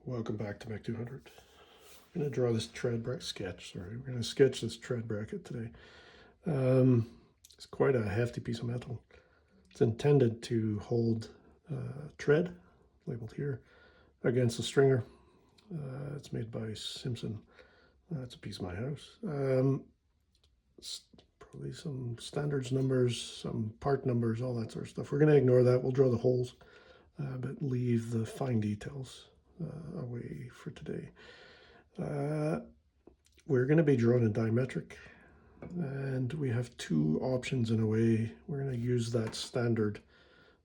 Welcome back to mech200. I'm going to draw this tread bracket sketch. Sorry, we're going to sketch this tread bracket today. It's quite a hefty piece of metal. It's intended to hold tread, labeled here, against a stringer. It's made by Simpson. It's a piece of my house. Probably some standards numbers, some part numbers, all that sort of stuff. We're going to ignore that. We'll draw the holes, but leave the fine details away for today. We're going to be drawn in diametric, and we have two options in a way. We're going to use that standard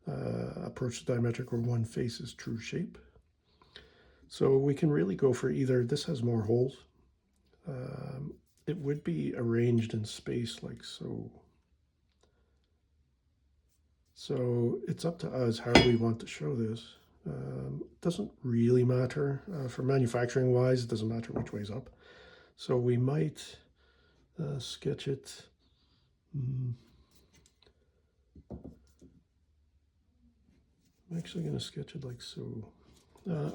approach to diametric where one faces true shape. So we can really go for either. This has more holes. It would be arranged in space like so. So it's up to us how we want to show this. It doesn't really matter. For manufacturing wise, it doesn't matter which way's up. So we might sketch it. I'm actually going to sketch it like so.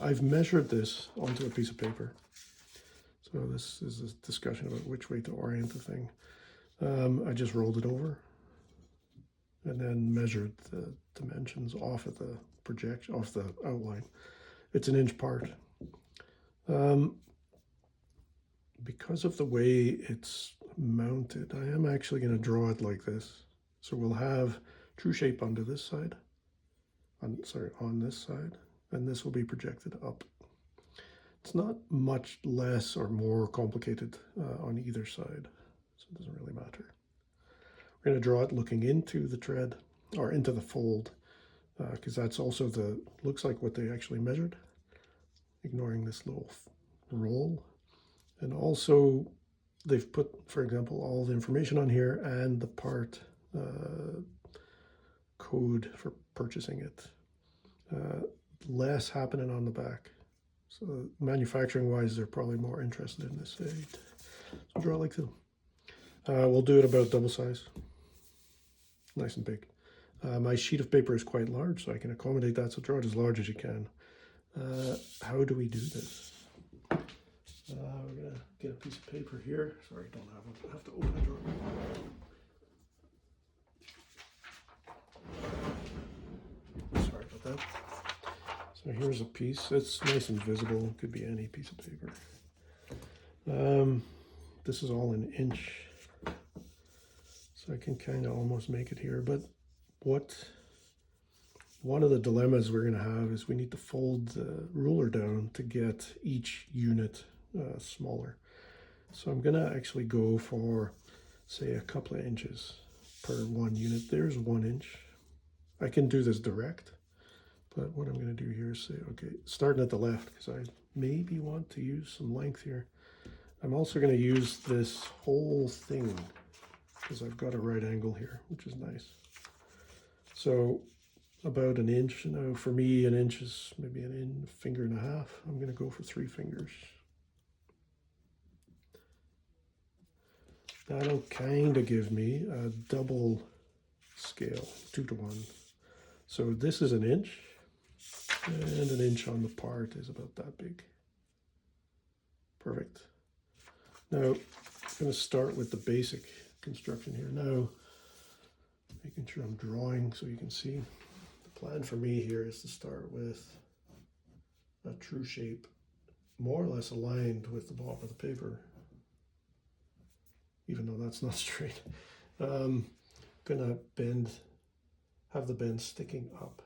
I've measured this onto a piece of paper. So this is a discussion about which way to orient the thing. I just rolled it over and then measured the dimensions off of the projection, off the outline. It's 1 inch part. Because of the way it's mounted, I am actually going to draw it like this. So we'll have true shape onto this side, on this side, and this will be projected up. It's not much less or more complicated on either side, so it doesn't really matter. We're going to draw it looking into the tread, or into the fold, because that's also looks like what they actually measured, ignoring this little roll. And also they've put, for example, all the information on here and the part code for purchasing it. Less happening on the back. So manufacturing wise, they're probably more interested in this side. So draw like so. We'll do it about double size. Nice and big. My sheet of paper is quite large, so I can accommodate that, so draw it as large as you can. How do we do this? We're going to get a piece of paper here. Sorry, don't have one. I have to open the drawer. Sorry about that. So here's a piece. It's nice and visible. It could be any piece of paper. This is all 1 inch. So I can kind of almost make it here. But one of the dilemmas we're going to have is we need to fold the ruler down to get each unit smaller. So I'm going to actually go for, say, a couple of inches per one unit. There's 1 inch. I can do this direct, but what I'm going to do here is say, okay, starting at the left, because I maybe want to use some length here. I'm also going to use this whole thing because I've got a right angle here, which is nice. So about 1 inch. Now for me, 1 inch is maybe a finger and a half. I'm going to go for 3 fingers. That'll kind of give me a double scale, 2 to 1. So this is 1 inch, and 1 inch on the part is about that big. Perfect. Now, I'm going to start with the basic construction here. Now, making sure I'm drawing so you can see. The plan for me here is to start with a true shape, more or less aligned with the bottom of the paper, even though that's not straight. Gonna have the bend sticking up.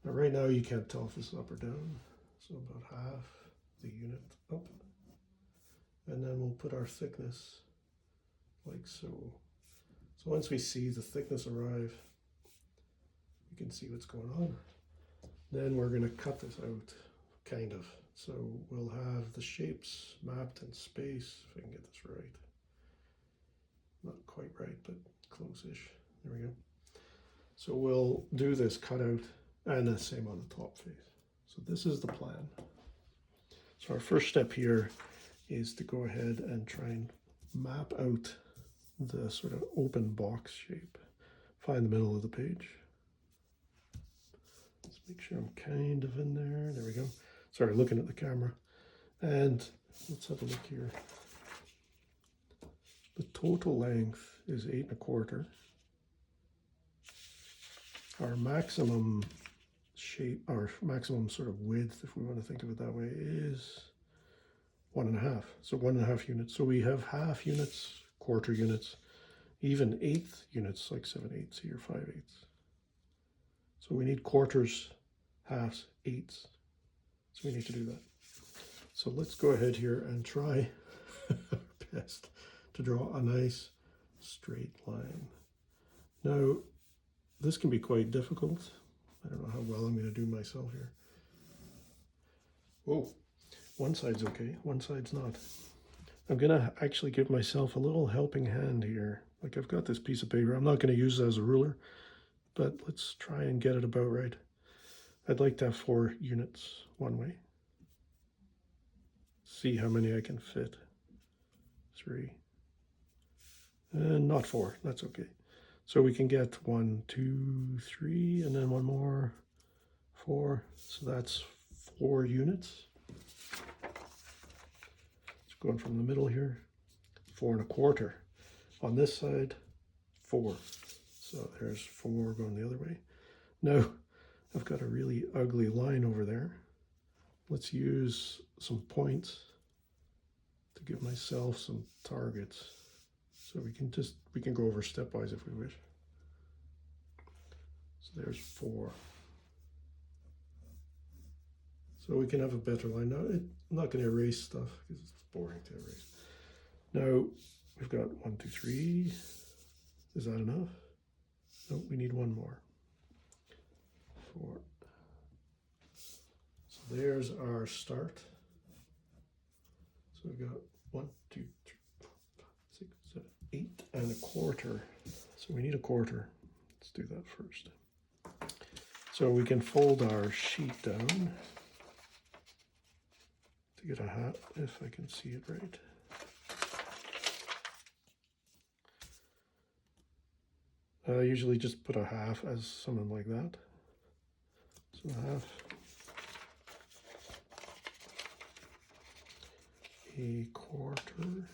Now right now you can't tell if it's up or down, so about half the unit up. And then we'll put our thickness like so. So once we see the thickness arrive, you can see what's going on. Then we're gonna cut this out, kind of. So we'll have the shapes mapped in space, if I can get this right. Not quite right, but close-ish. There we go. So we'll do this cutout and the same on the top face. So this is the plan. So our first step here is to go ahead and try and map out the sort of open box shape. Find the middle of the page. Let's make sure I'm kind of in there. There we go. Sorry, looking at the camera. And let's have a look here. The total length is 8¼ Our maximum shape, our maximum sort of width, if we want to think of it that way, is 1½. So 1½ units. So we have half units, quarter units, even eighth units, like 7/8 here, 5/8. So we need quarters, halves, eighths. So we need to do that. So let's go ahead here and try our best to draw a nice straight line. Now, this can be quite difficult. I don't know how well I'm going to do myself here. Whoa, one side's okay, one side's not. I'm going to actually give myself a little helping hand here. Like I've got this piece of paper. I'm not going to use it as a ruler, but let's try and get it about right. I'd like to have 4 units one way. See how many I can fit. 3. And not 4, that's okay. So we can get 1, 2, 3, and then one more, 4. So that's 4 units. It's going from the middle here, 4¼ on this side, 4. So there's 4 going the other way. Now I've got a really ugly line over there. Let's use some points to give myself some targets. So we can go over stepwise if we wish. So there's 4. So we can have a better line. Now I'm not going to erase stuff because it's boring to erase. Now we've got 1, 2, 3. Is that enough? No, we need one more. 4. So there's our start. So we've got 1, 2, 3, 4, 5, 6, 7, 8¼ So we need a quarter. Let's do that first. So we can fold our sheet down to get a hat, if I can see it right. I usually just put a half as something like that. So half, a quarter,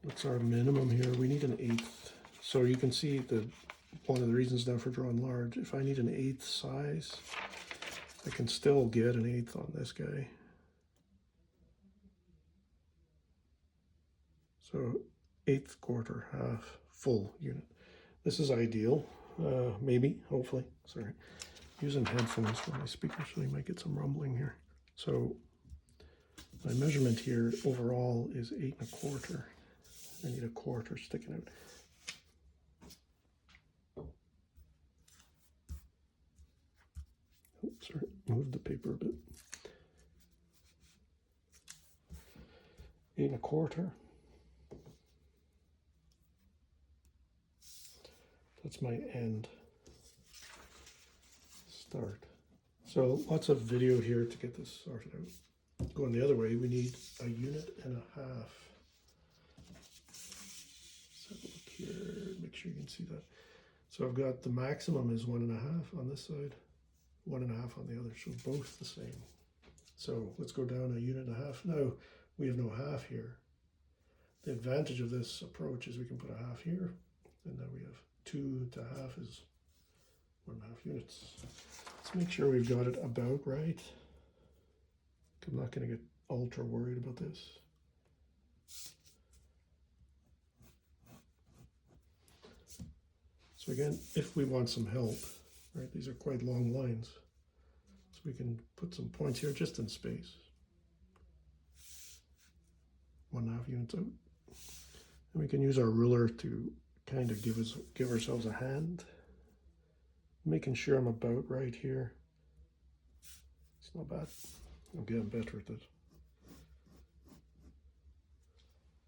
what's our minimum here? We need an 1/8. So you can see that one of the reasons now for drawing large, if I need an 1/8 size, I can still get an 1/8 on this guy. So 1/8, quarter, half, full unit. This is ideal, maybe, hopefully, sorry. Using headphones for my speaker, so you might get some rumbling here. So my measurement here overall is 8¼ I need a quarter sticking out. Oh, sorry, moved the paper a bit. 8¼ That's my end start. So lots of video here to get this sorted out. Going the other way, we need 1.5 units. Let's have a look here, make sure you can see that. So I've got the maximum is 1.5 on this side, 1.5 on the other, so both the same. So let's go down 1.5 units. Now we have no half here. The advantage of this approach is we can put a half here, and now we have 2 to half is 1.5 units. Let's make sure we've got it about right. I'm not going to get ultra worried about this. So again, if we want some help, right, these are quite long lines, so we can put some points here just in space. 1.5 units out. And we can use our ruler to kind of give ourselves a hand, making sure I'm about right here. It's not bad. I'm getting better at this.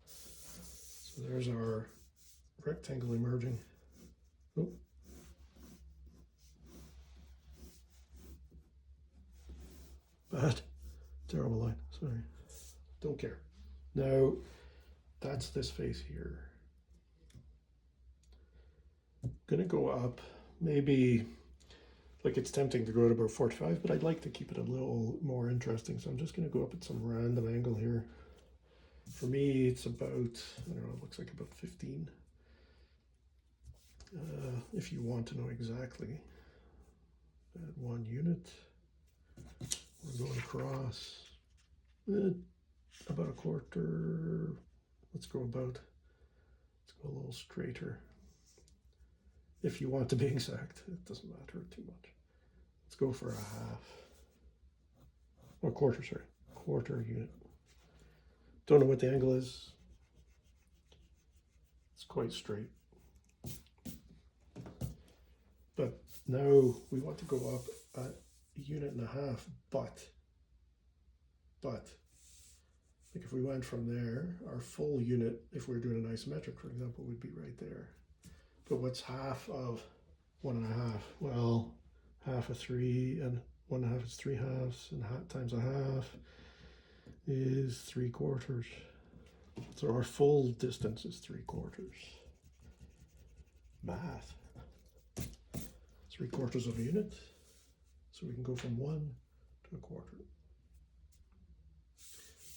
So there's our rectangle emerging. Oh. Bad. Terrible line. Sorry. Don't care. Now, that's this face here. gonna go up, maybe, like it's tempting to go at about 45, but I'd like to keep it a little more interesting. So I'm just gonna go up at some random angle here. For me, it's about, I don't know, it looks like about 15. If you want to know exactly, at 1 unit, we're going across about a quarter. Let's go a little straighter. If you want to be exact, it doesn't matter too much. Let's go for a half, or quarter, sorry, quarter unit. Don't know what the angle is. It's quite straight. But now we want to go up a unit and a half, but like if we went from there, our full unit, if we were doing an isometric, for example, would be right there. But what's half of 1.5? Well, half of 3 and 1.5 is 3 halves, and times a half is 3/4. So our full distance is 3/4. Math. 3/4 of a unit. So we can go from 1 to a quarter.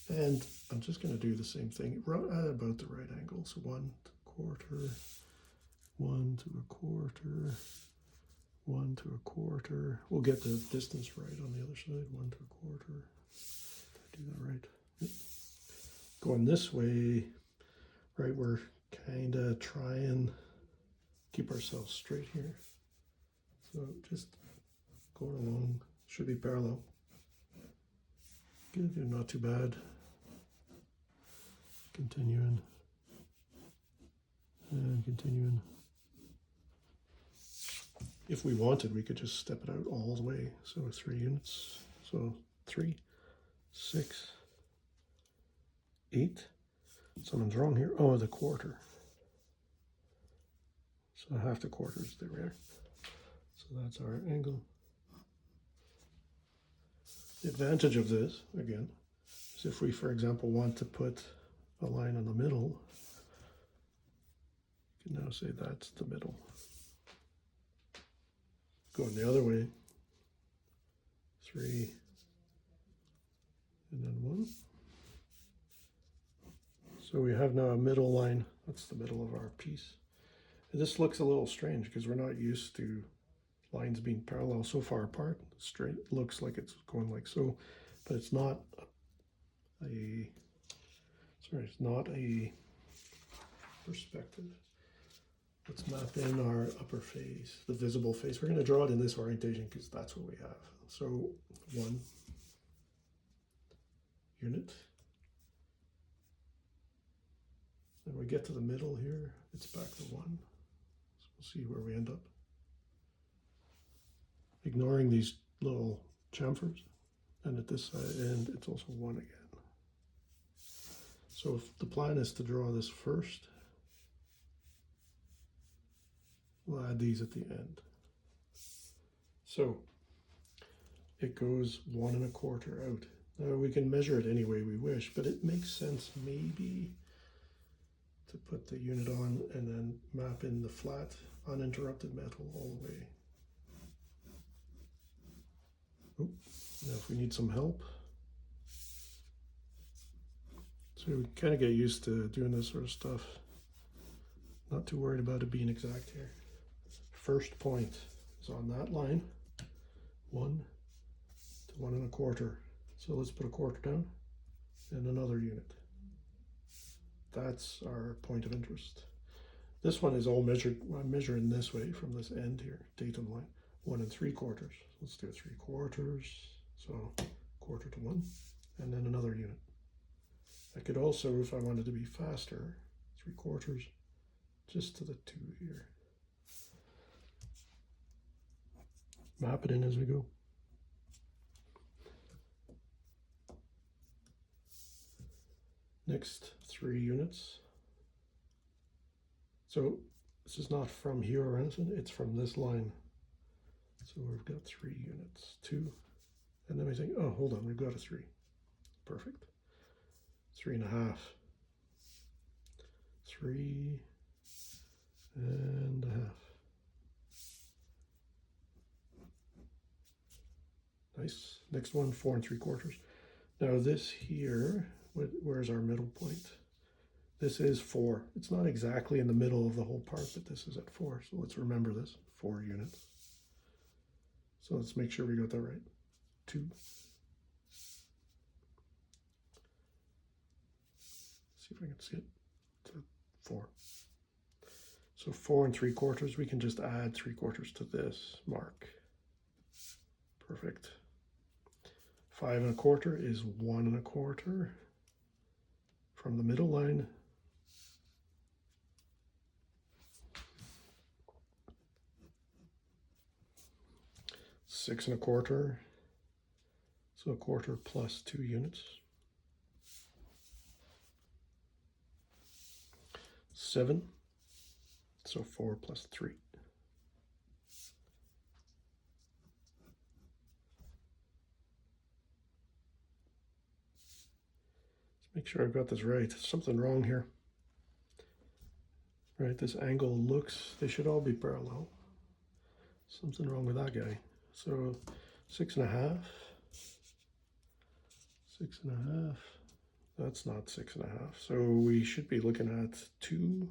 And I'm just going to do the same thing at about the right angle. So 1 to a quarter, 1 to a quarter, 1 to a quarter. We'll get the distance right on the other side. 1 to a quarter. Did I do that right? Yep. Going this way, right, we're kind of trying to keep ourselves straight here. So just going along, should be parallel. Good, not too bad. Continuing and continuing. If we wanted, we could just step it out all the way. So 3 units. So 3, 6, 8. Something's wrong here. Oh, the quarter. So half the quarter is the rear. So that's our angle. The advantage of this, again, is if we, for example, want to put a line in the middle, you can now say that's the middle. Going the other way, 3, and then 1. So we have now a middle line. That's the middle of our piece. And this looks a little strange because we're not used to lines being parallel so far apart. Straight looks like it's going like so, but it's not it's not a perspective. Let's map in our upper face, the visible face. We're going to draw it in this orientation because that's what we have. So 1 unit. Then we get to the middle here, it's back to 1. So we'll see where we end up. Ignoring these little chamfers, and at this end it's also 1 again. So if the plan is to draw this first, we'll add these at the end. So it goes 1.25 out. Now we can measure it any way we wish, but it makes sense maybe to put the unit on and then map in the flat uninterrupted metal all the way. Oh, now if we need some help. So we kind of get used to doing this sort of stuff. Not too worried about it being exact here. First point is on that line, 1 to 1.25. So let's put a quarter down and another unit. That's our point of interest. This one is all measured. I'm measuring this way from this end here, datum line, 1.75. Let's do 3/4. So quarter to 1, and then another unit. I could also, if I wanted to be faster, 3/4, just to the 2 here. Map it in as we go. Next 3 units. So this is not from here or anything, it's from this line. So we've got 3 units, 2, and then we think, oh, hold on, we've got a 3. Perfect. 3.5. 3.5. Next one, 4 3/4. Now this here, where's our middle point? This is 4. It's not exactly in the middle of the whole part, but this is at 4. So let's remember this, 4 units. So let's make sure we got that right. 2. See if I can see it. To 4. So 4 3/4, we can just add 3/4 to this mark. Perfect. 5 1/4 is 1 1/4 from the middle line. 6 1/4, so 1/4 plus 2 units. 7, so 4 plus 3. Let's make sure I've got this right. Something wrong here. Right, this angle looks, they should all be parallel. Something wrong with that guy. So 6 1/2. 6 1/2. That's not 6 1/2. So we should be looking at 2.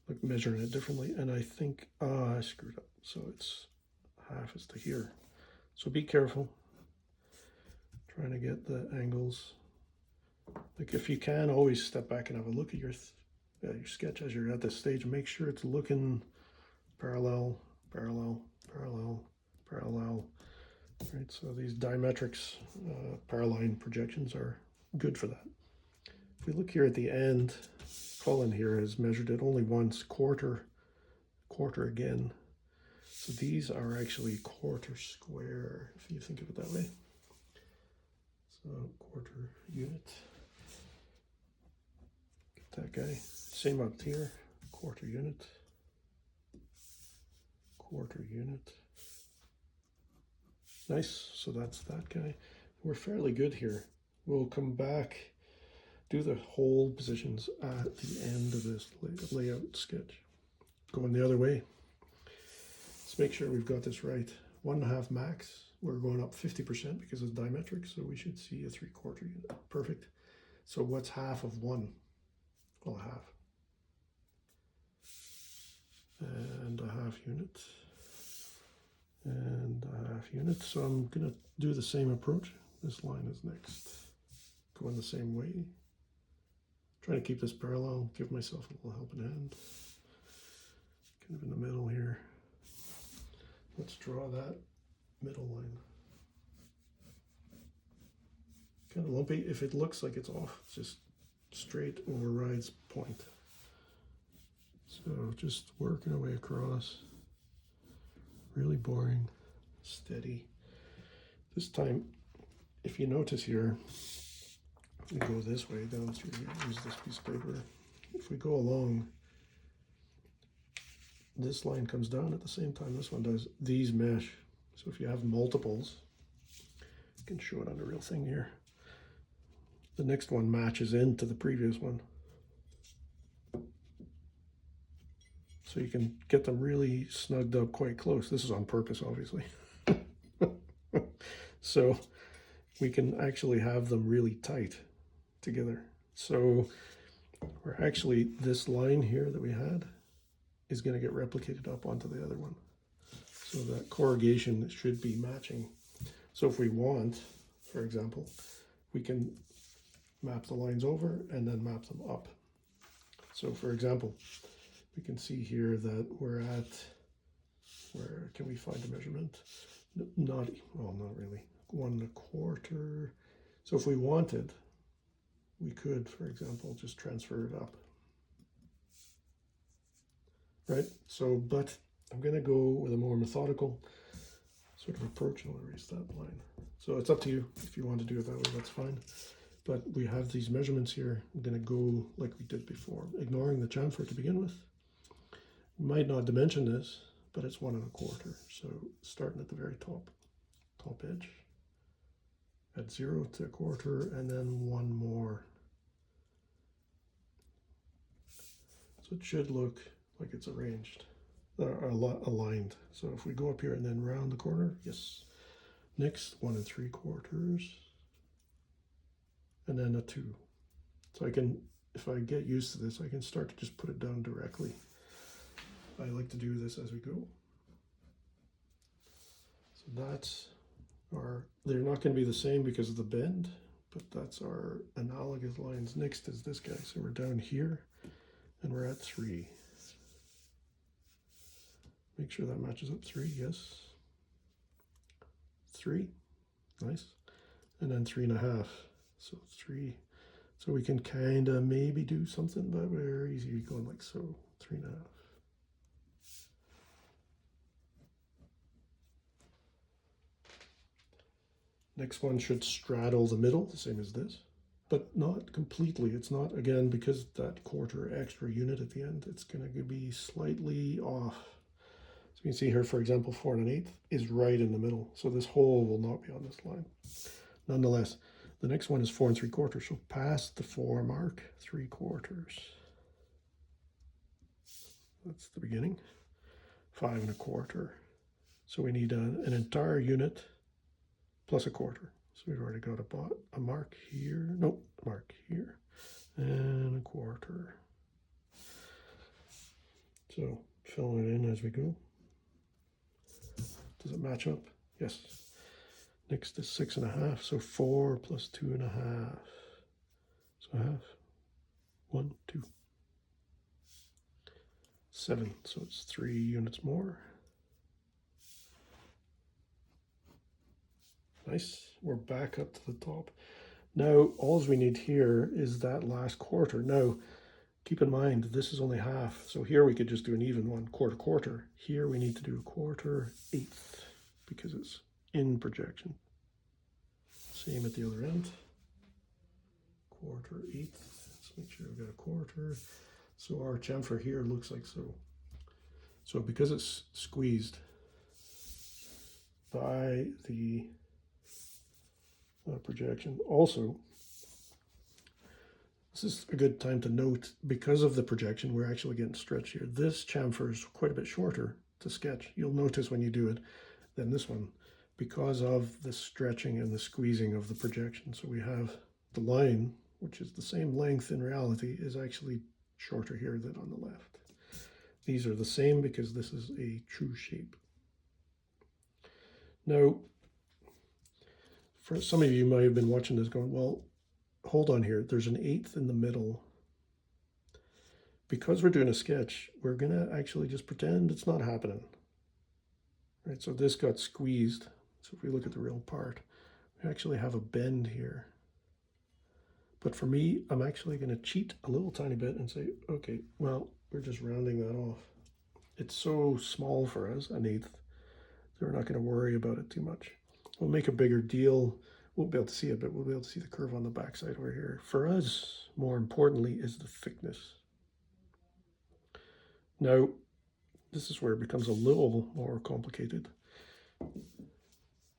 Like measuring it differently, and I think I screwed up. So it's half is to here. So be careful. Trying to get the angles. Like if you can, always step back and have a look at your sketch as you're at this stage. Make sure it's looking parallel, parallel, parallel, parallel. Right. So these dimetrics, paraline projections are good for that. If we look here at the end, Colin here has measured it only once, quarter again. So these are actually quarter square, if you think of it that way. So quarter unit. Get that guy. Same up here, quarter unit. Quarter unit. Nice, so that's that guy. We're fairly good here. We'll come back, do the whole positions at the end of this layout sketch. Going the other way. Let's make sure we've got this right. 1 1/2 max. We're going up 50% because it's dimetric, so we should see a 3/4 unit. Perfect. So what's half of 1? Well, a half. And a half unit. And a half unit. So I'm going to do the same approach. This line is next. Going the same way. Trying to keep this parallel, give myself a little helping hand. Kind of in the middle here. Let's draw that middle line. Kind of lumpy. If it looks like it's off, it's just straight overrides point. So just working our way across. Really boring, steady. This time, if you notice here, we go this way down through here, use this piece of paper. If we go along, this line comes down at the same time this one does. These mesh. So if you have multiples, you can show it on the real thing here. The next one matches into the previous one. So you can get them really snugged up quite close. This is on purpose, obviously. So we can actually have them really tight together. So we're actually, this line here that we had is going to get replicated up onto the other one. So that corrugation should be matching. So if we want, for example, we can map the lines over and then map them up. So for example, we can see here that we're at, where can we find a measurement? Not really, 1 1/4. So if we wanted, we could, for example, just transfer it up. Right, so, but I'm gonna go with a more methodical sort of approach. I'll erase that line. So it's up to you. If you want to do it that way, that's fine. But we have these measurements here. I'm gonna go like we did before, ignoring the chamfer to begin with. Might not dimension this, but it's 1 1/4. So starting at the very top edge, at 0 to 1/4, and then 1 more. So it should look like it's arranged, aligned. So if we go up here and then round the corner, yes, Next, 1 3/4, and then a 2. So I can, if I get used to this, I can start to just put it down directly. I like to do this as we go. So that's our, they're not going to be the same because of the bend, but that's our analogous lines. Next is this guy. So we're down here and we're at 3. Make sure that matches up. 3, yes. 3, nice. And then 3.5. So 3. So we can kind of maybe do something, but very easy going like so. 3.5. Next one should straddle the middle, the same as this, but not completely. It's not, again, because that quarter extra unit at the end, it's going to be slightly off. So you can see here, for example, 4 1/8 is right in the middle. So this hole will not be on this line. Nonetheless, the next one is 4 3/4. So past the 4 mark, 3/4. That's the beginning. 5 1/4. So we need an entire unit plus a quarter. So we've already got a mark here, nope, a mark here, and a quarter. So filling it in as we go. Does it match up? Yes. Next is 6.5, so 4 plus 2.5. So half, 1, 2. 7, so it's 3 units more. Nice, we're back up to the top. Now, all we need here is that last quarter. Now, keep in mind, this is only half. So here we could just do an even one, quarter, quarter. Here we need to do 1/4 1/8 because it's in projection. Same at the other end. 1/4 1/8. Let's make sure we've got a quarter. So our chamfer here looks like so. So because it's squeezed by the projection. Also, this is a good time to note, because of the projection, we're actually getting stretched here. This chamfer is quite a bit shorter to sketch. You'll notice when you do it than this one, because of the stretching and the squeezing of the projection. So we have the line, which is the same length in reality, is actually shorter here than on the left. These are the same because this is a true shape. Now, for some of you might have been watching this going, well, hold on here. There's an 1/8 in the middle. Because we're doing a sketch, we're going to actually just pretend it's not happening. Right, so this got squeezed. So if we look at the real part, we actually have a bend here. But for me, I'm actually going to cheat a little tiny bit and say, okay, well, we're just rounding that off. It's so small for us, an 1/8, that we're not going to worry about it too much. We'll make a bigger deal. Won't be able to see it, but we'll be able to see the curve on the backside over here. For us, more importantly, is the thickness. Now, this is where it becomes a little more complicated.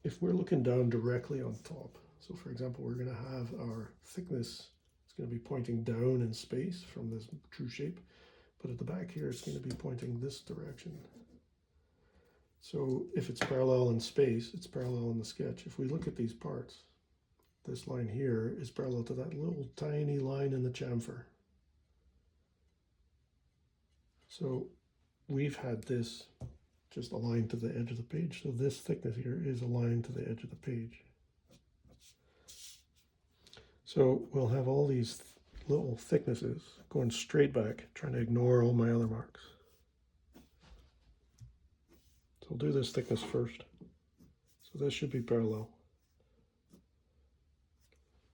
If we're looking down directly on top, so for example, we're going to have our thickness, it's going to be pointing down in space from this true shape, but at the back here, it's going to be pointing this direction. So if it's parallel in space, it's parallel in the sketch. If we look at these parts, this line here is parallel to that little tiny line in the chamfer. So we've had this just aligned to the edge of the page. So this thickness here is aligned to the edge of the page. So we'll have all these little thicknesses going straight back, trying to ignore all my other marks. So we'll do this thickness first. So this should be parallel.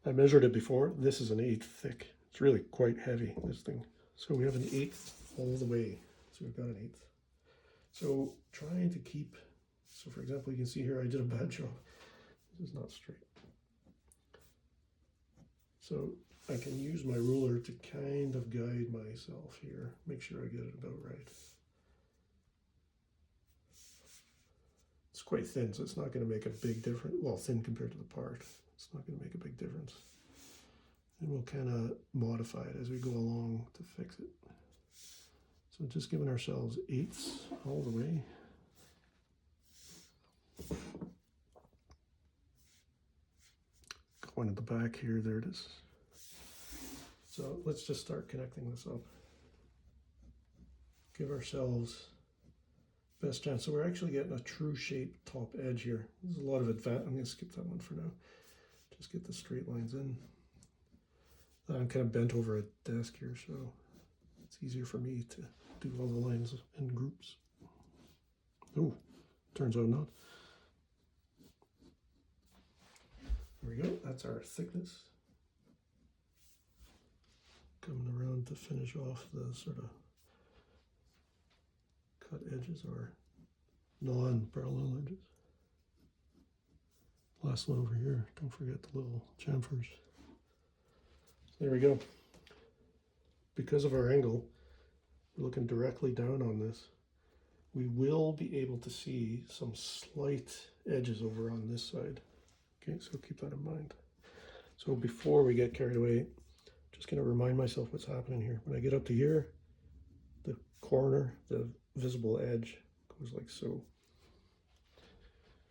I measured it before. This is an 1/8 thick. It's really quite heavy, this thing. So we have an 1/8 all the way. So we've got an 1/8. So trying to keep, so for example, you can see here I did a bad job. This is not straight. So I can use my ruler to kind of guide myself here, make sure I get it about right. It's quite thin, so it's not going to make a big difference. Well, thin compared to the part. It's not going to make a big difference. And we'll kind of modify it as we go along to fix it. So just giving ourselves 1/8 all the way. one at the back here. There it is. So let's just start connecting this up. Give ourselves best chance. So we're actually getting a true shape top edge here. There's a lot of advantage. I'm going to skip that one for now. Just get the straight lines in. I'm kind of bent over a desk here, so it's easier for me to do all the lines in groups. Oh, turns out not. There we go, that's our thickness. Coming around to finish off the sort of cut edges or non-parallel edges. Last one over here, don't forget the little chamfers. There we go. Because of our angle, we're looking directly down on this. We will be able to see some slight edges over on this side. Okay, so keep that in mind. So before we get carried away, just going to remind myself what's happening here. When I get up to here, the corner, the visible edge goes like so.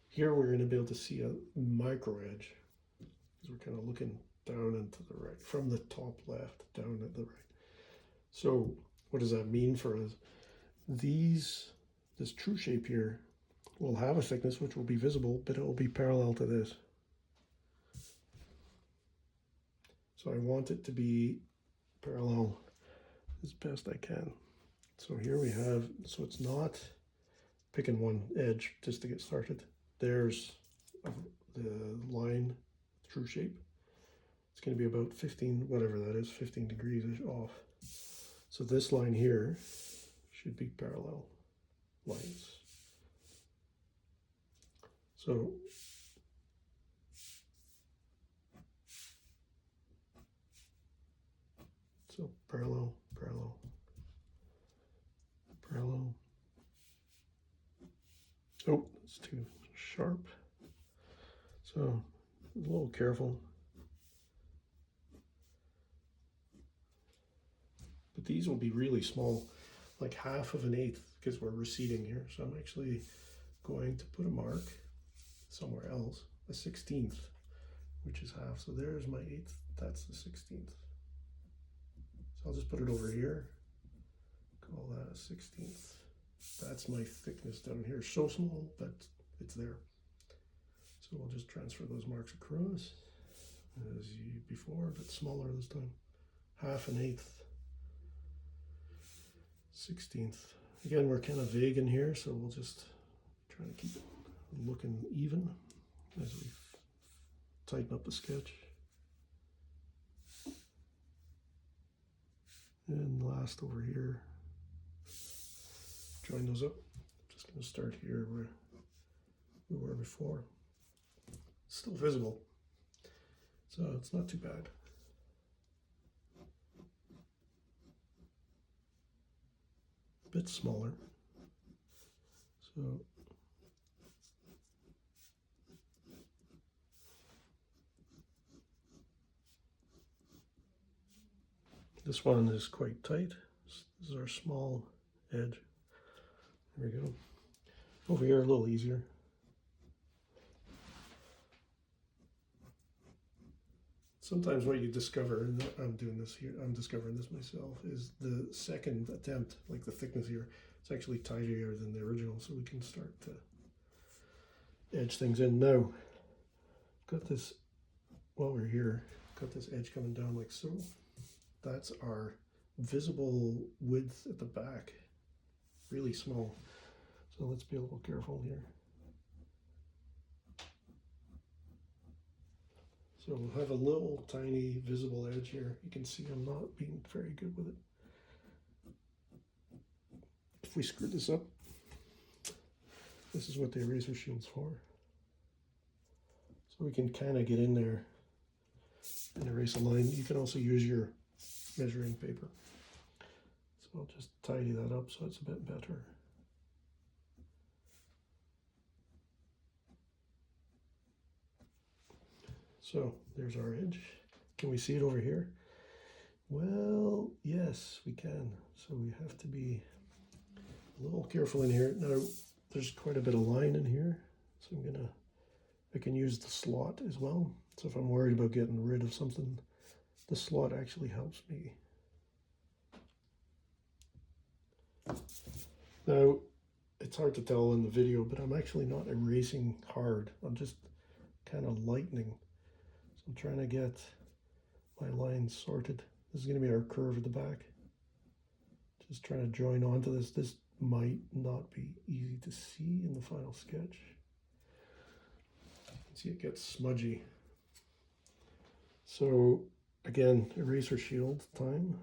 Here we're going to be able to see a micro edge because we're kind of looking down and to the right, from the top left down at the right. So what does that mean for us? This true shape here will have a thickness which will be visible, but it will be parallel to this. So I want it to be parallel as best I can. So here we have, so it's not picking one edge just to get started. There's the line, true shape. It's going to be about 15, whatever that is, 15 degrees off. So this line here should be parallel lines. So parallel, parallel, parallel. Oh, it's too sharp. So a little careful. But these will be really small, like 1/2 because we're receding here. So I'm actually going to put a mark somewhere else, a 1/16, which is half. So there's my 1/8, that's the 1/16. So I'll just put it over here, call that a 1/16. That's my thickness down here. So small, but it's there. So we'll just transfer those marks across as before, but smaller this time. 1/2, 1/16. Again, we're kind of vague in here, so we'll just try to keep it looking even as we tighten up the sketch. And last over here, join those up. Just going to start here where we were before. Still visible, so it's not too bad. A bit smaller. So this one is quite tight. This is our small edge. There we go. Over here a little easier. Sometimes what you discover, and I'm doing this here, I'm discovering this myself, is the second attempt, like the thickness here, it's actually tidier than the original, so we can start to edge things in. Now, got this, while we're here, got this edge coming down like so. That's our visible width at the back, really small. So let's be a little careful here. So we'll have a little tiny visible edge here. You can see I'm not being very good with it. If we screw this up, this is what the eraser shield's for. So we can kind of get in there and erase a line. You can also use your measuring paper. So I'll just tidy that up so it's a bit better. So there's our edge. Can we see it over here? Well, yes, we can. So we have to be a little careful in here. Now, there's quite a bit of line in here. So I can use the slot as well. So if I'm worried about getting rid of something, the slot actually helps me. Now, it's hard to tell in the video, but I'm actually not erasing hard. I'm just kind of lightening. So I'm trying to get my lines sorted. This is going to be our curve at the back. Just trying to join onto this. This might not be easy to see in the final sketch. See, it gets smudgy. So again, eraser shield time.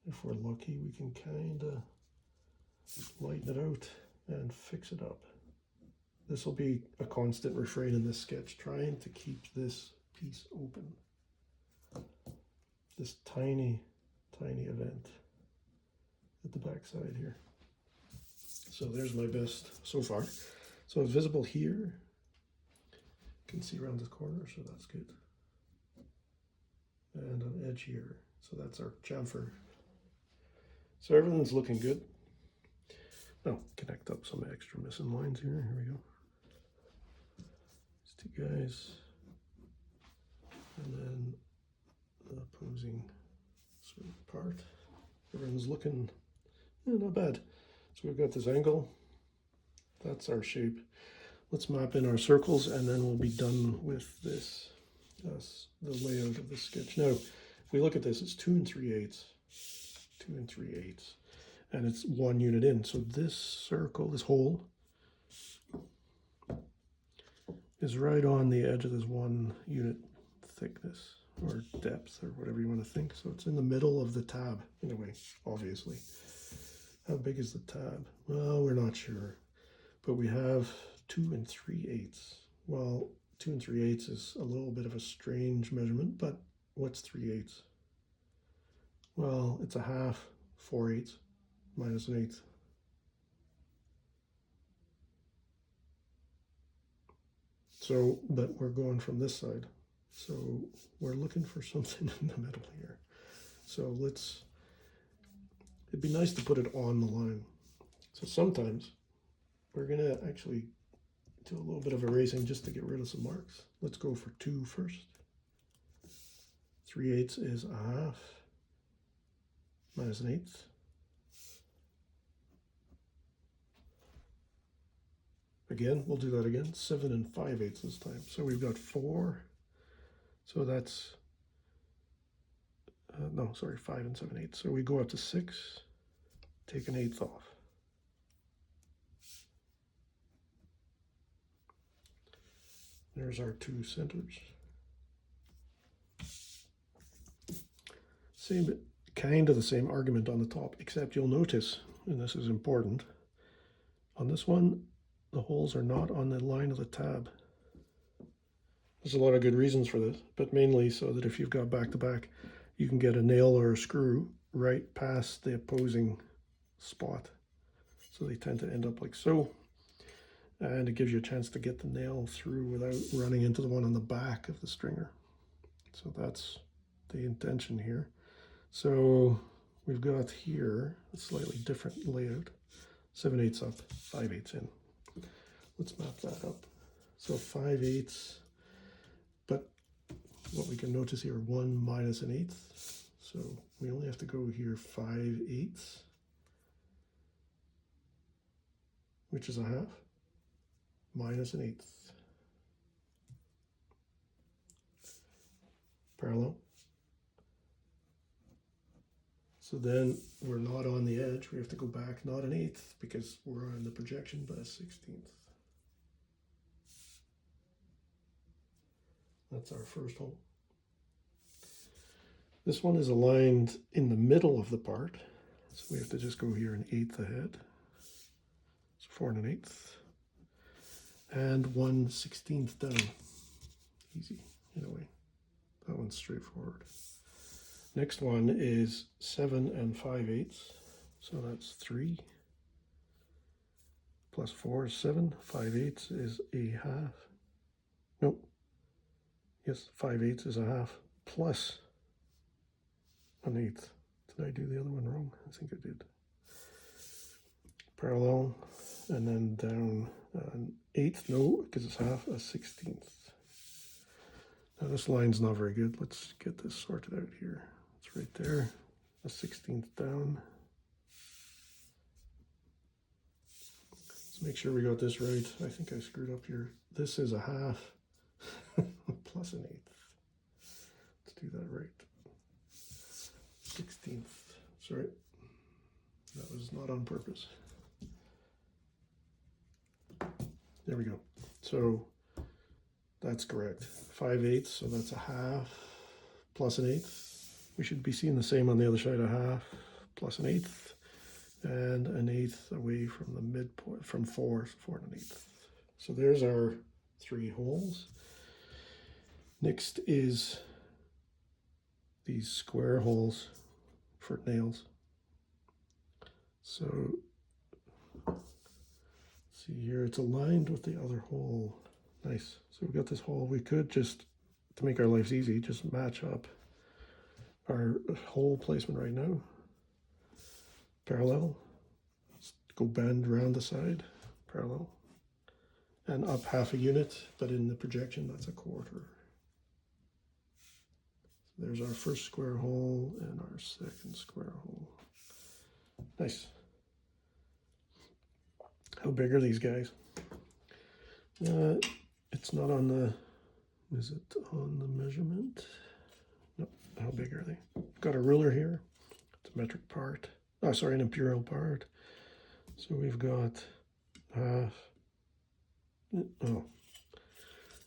If we're lucky, we can kind of lighten it out and fix it up. This will be a constant refrain in this sketch, trying to keep this piece open. This tiny, tiny event at the back side here. So there's my best so far. So it's visible here. You can see around this corner, so that's good. And an edge here. So that's our chamfer. So everything's looking good. Now connect up some extra missing lines here. Here we go. These two guys. And then the opposing sort of part. Everything's looking not bad. So we've got this angle. That's our shape. Let's map in our circles and then we'll be done with this. That's the layout of the sketch. Now, if we look at this, it's 2 3/8. 2 3/8. And it's 1 unit in. So this circle, this hole, is right on the edge of this 1 unit thickness or depth or whatever you want to think. So it's in the middle of the tab in a way, obviously. How big is the tab? Well, we're not sure, but we have 2 3/8. Well, 2 3/8 is a little bit of a strange measurement, but what's 3/8? Well, it's a half, 4/8 minus an eighth. So, but we're going from this side. So we're looking for something in the middle here. So it'd be nice to put it on the line. So sometimes we're gonna actually do a little bit of erasing just to get rid of some marks. Let's go for 2 first. 3/8 is a half minus an eighth. Again, we'll do that again. 7 5/8 this time. So we've got 4. So that's, no, sorry, 5 7/8. So we go up to 6, take an eighth off. There's our 2 centers. Same, kind of the same argument on the top, except you'll notice, and this is important, on this one, the holes are not on the line of the tab. There's a lot of good reasons for this, but mainly so that if you've got back to back, you can get a nail or a screw right past the opposing spot. So they tend to end up like so. And it gives you a chance to get the nail through without running into the one on the back of the stringer. So that's the intention here. So we've got here a slightly different layout. 7/8 up, 5/8 in. Let's map that up. So 5/8, but what we can notice here, 1 minus an eighth. So we only have to go here 5/8, which is a half, minus an eighth. Parallel. So then we're not on the edge. We have to go back, not an eighth, because we're on the projection, but a 16th. That's our first hole. This one is aligned in the middle of the part. So we have to just go here an eighth ahead. So 4 1/8. And 1/16 down. Easy, in a way. That one's straightforward. Next one is 7 5/8. So that's 3. Plus 4 is 7. 5/8 is a half. Nope. Yes, 5/8 is a half plus an eighth. Did I do the other one wrong? I think I did. Parallel, and then down an eighth, no, because it's half, a 16th. Now this line's not very good. Let's get this sorted out here. It's right there, a 16th down. Let's make sure we got this right. I think I screwed up here. This is a half plus an eighth. Let's do that right. 16th, sorry. That was not on purpose. There we go. So that's correct. 5/8, so that's a half plus an eighth. We should be seeing the same on the other side, a half plus an eighth, and an eighth away from the midpoint, from 4, so 4 and an eighth. So there's our 3 holes. Next is these square holes for nails. So see here, it's aligned with the other hole. Nice. So we've got this hole. We could just, to make our lives easy, just match up our hole placement right now. Parallel. Let's go bend around the side. Parallel. And up half a unit, but in the projection, that's a quarter. So there's our first square hole and our second square hole. Nice. How big are these guys? It's not on the, is it on the measurement? No, how big are they? Got a ruler here. It's a metric part. Oh, sorry, an imperial part. So we've got half. Oh,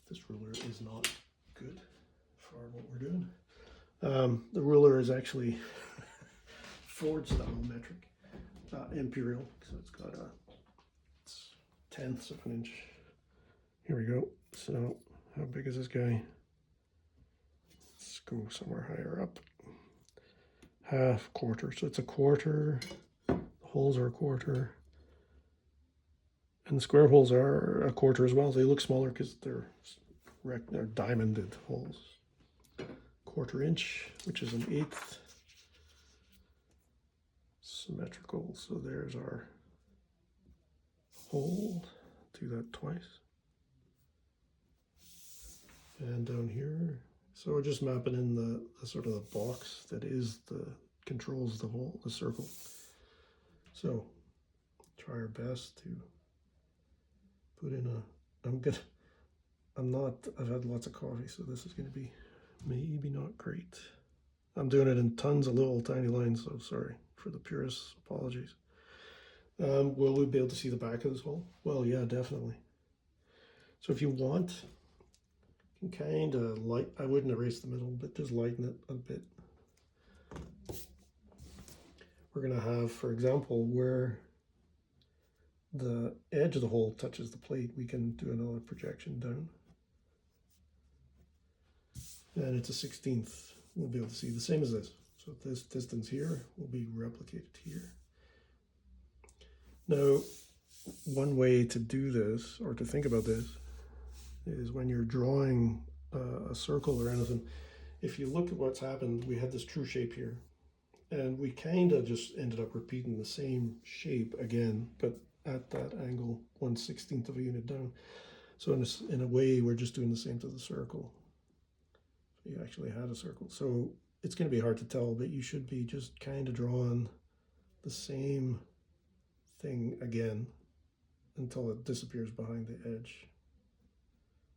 this ruler is not good for what we're doing. The ruler is actually Ford style metric, imperial, so it's got a tenths of an inch. Here we go. So how big is this guy? Let's go somewhere higher up. Half, quarter. So it's a quarter. The holes are a quarter. And the square holes are a quarter as well. They look smaller because they're diamonded holes. Quarter inch, which is an eighth. Symmetrical. So there's our hole. Do that twice. And down here, so we're just mapping in the sort of the box that is controls the hole, the circle. So try our best to put in I've had lots of coffee, so this is going to be maybe not great. I'm doing it in tons of little tiny lines, so sorry for the purists, apologies. Will we be able to see the back of this hole? Well, yeah, definitely. So if you want, you can kind of I wouldn't erase the middle, but just lighten it a bit. We're going to have, for example, where the edge of the hole touches the plate, we can do another projection down. And it's a 16th. We'll be able to see the same as this. So this distance here will be replicated here. Now, one way to do this, or to think about this, is when you're drawing a circle or anything, if you look at what's happened, we had this true shape here, and we kind of just ended up repeating the same shape again, but at that angle, 1/16 of a unit down. So in a way, we're just doing the same to the circle. So you actually had a circle. So it's going to be hard to tell, but you should be just kind of drawing the same thing again until it disappears behind the edge.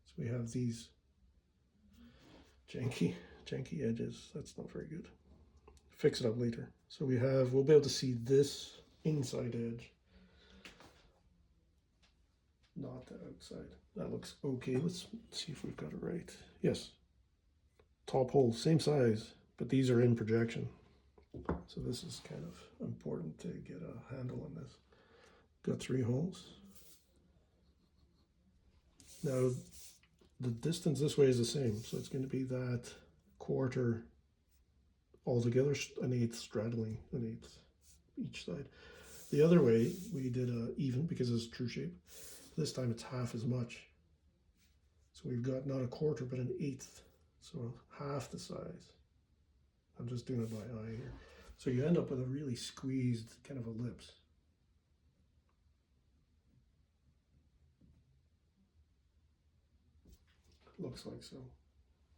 So we have these janky edges. That's not very good. Fix it up later. So we'll be able to see this inside edge, not the outside. That looks okay. Let's see if we've got it right. Yes. Top hole, same size, but these are in projection. So this is kind of important to get a handle on this. Got 3 holes. Now, the distance this way is the same, so it's going to be that quarter altogether, an eighth straddling an eighth each side. The other way, we did even because it's true shape. This time it's half as much. So we've got not a quarter, but an eighth. So half the size. I'm just doing it by eye here. So you end up with a really squeezed kind of ellipse. looks like. So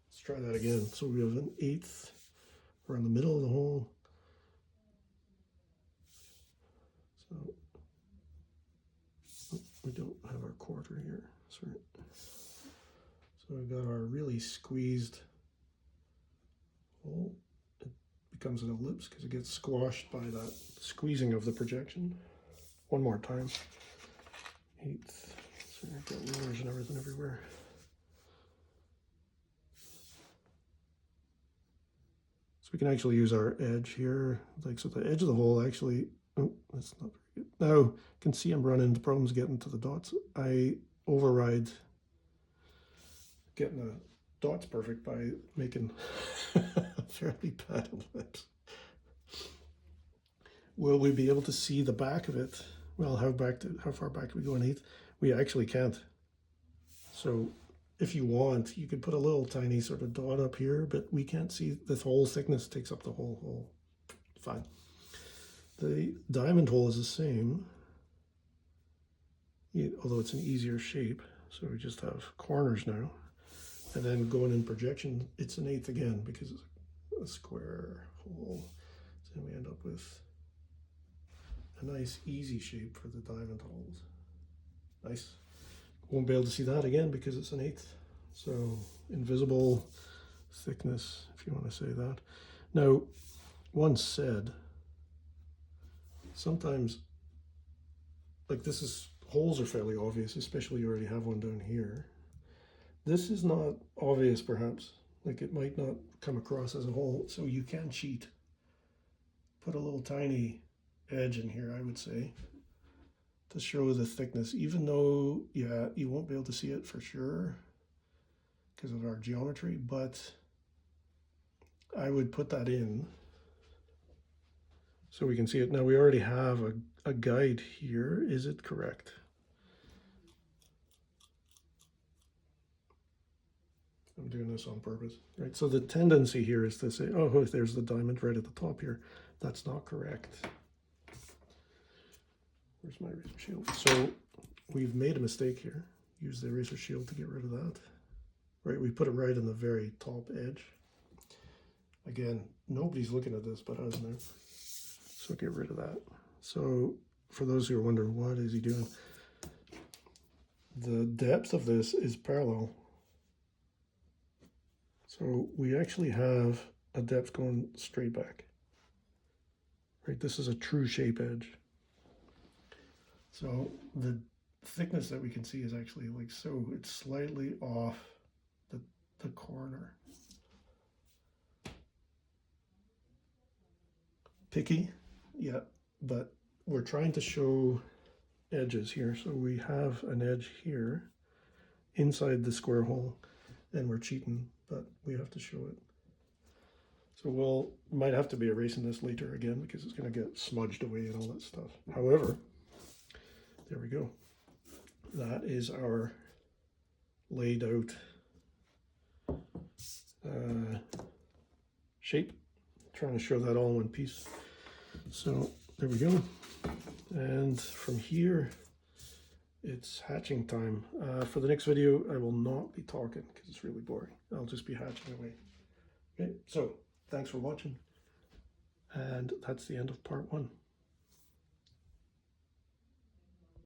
let's try that again. So we have an 1/8 around the middle of the hole. So we don't have our 1/4 here. Sorry. So we've got our really squeezed hole. It becomes an ellipse because it gets squashed by that squeezing of the projection. One more time. 1/8. So I've got rulers and everything everywhere. So we can actually use our edge here. Like, so the edge of the hole actually, oh, that's not very good. Now you can see I'm running into problems getting to the dots. I override getting the dots perfect by making fairly bad ellipse. Will we be able to see the back of it? Well, how far back do we go in 1/8? We actually can't. So if you want, you could put a little tiny sort of dot up here, but we can't see. This whole thickness takes up the whole hole. Fine. The diamond hole is the same, although it's an easier shape. So we just have corners now. And then going in projection, it's an 1/8 again because it's a square hole. So then we end up with a nice easy shape for the diamond holes. Nice. Won't be able to see that again because it's an 1/8. So invisible thickness, if you want to say that. Now, once said, sometimes, like holes are fairly obvious, especially you already have one down here. This is not obvious perhaps, like it might not come across as a hole, so you can cheat. Put a little tiny edge in here, I would say, to show the thickness, even though, yeah, you won't be able to see it for sure because of our geometry, but I would put that in so we can see it. Now we already have a guide here. Is it correct? I'm doing this on purpose, right? So the tendency here is to say, oh, there's the diamond right at the top here. That's not correct. Where's my eraser shield? So we've made a mistake here. Use the eraser shield to get rid of that. Right, we put it right on the very top edge. Again, nobody's looking at this but us now. So get rid of that. So for those who are wondering, what is he doing? The depth of this is parallel. So we actually have a depth going straight back. Right, this is a true shape edge. So the thickness that we can see is actually like so. It's slightly off the corner. Picky, yeah, but we're trying to show edges here. So we have an edge here inside the square hole, and we're cheating, but we have to show it. So might have to be erasing this later again because it's going to get smudged away and all that stuff. However, there we go. That is our laid out shape. Trying to show that all in one piece. So there we go. And from here, it's hatching time. For the next video, I will not be talking because it's really boring. I'll just be hatching away. Okay, so thanks for watching. And that's the end of part 1.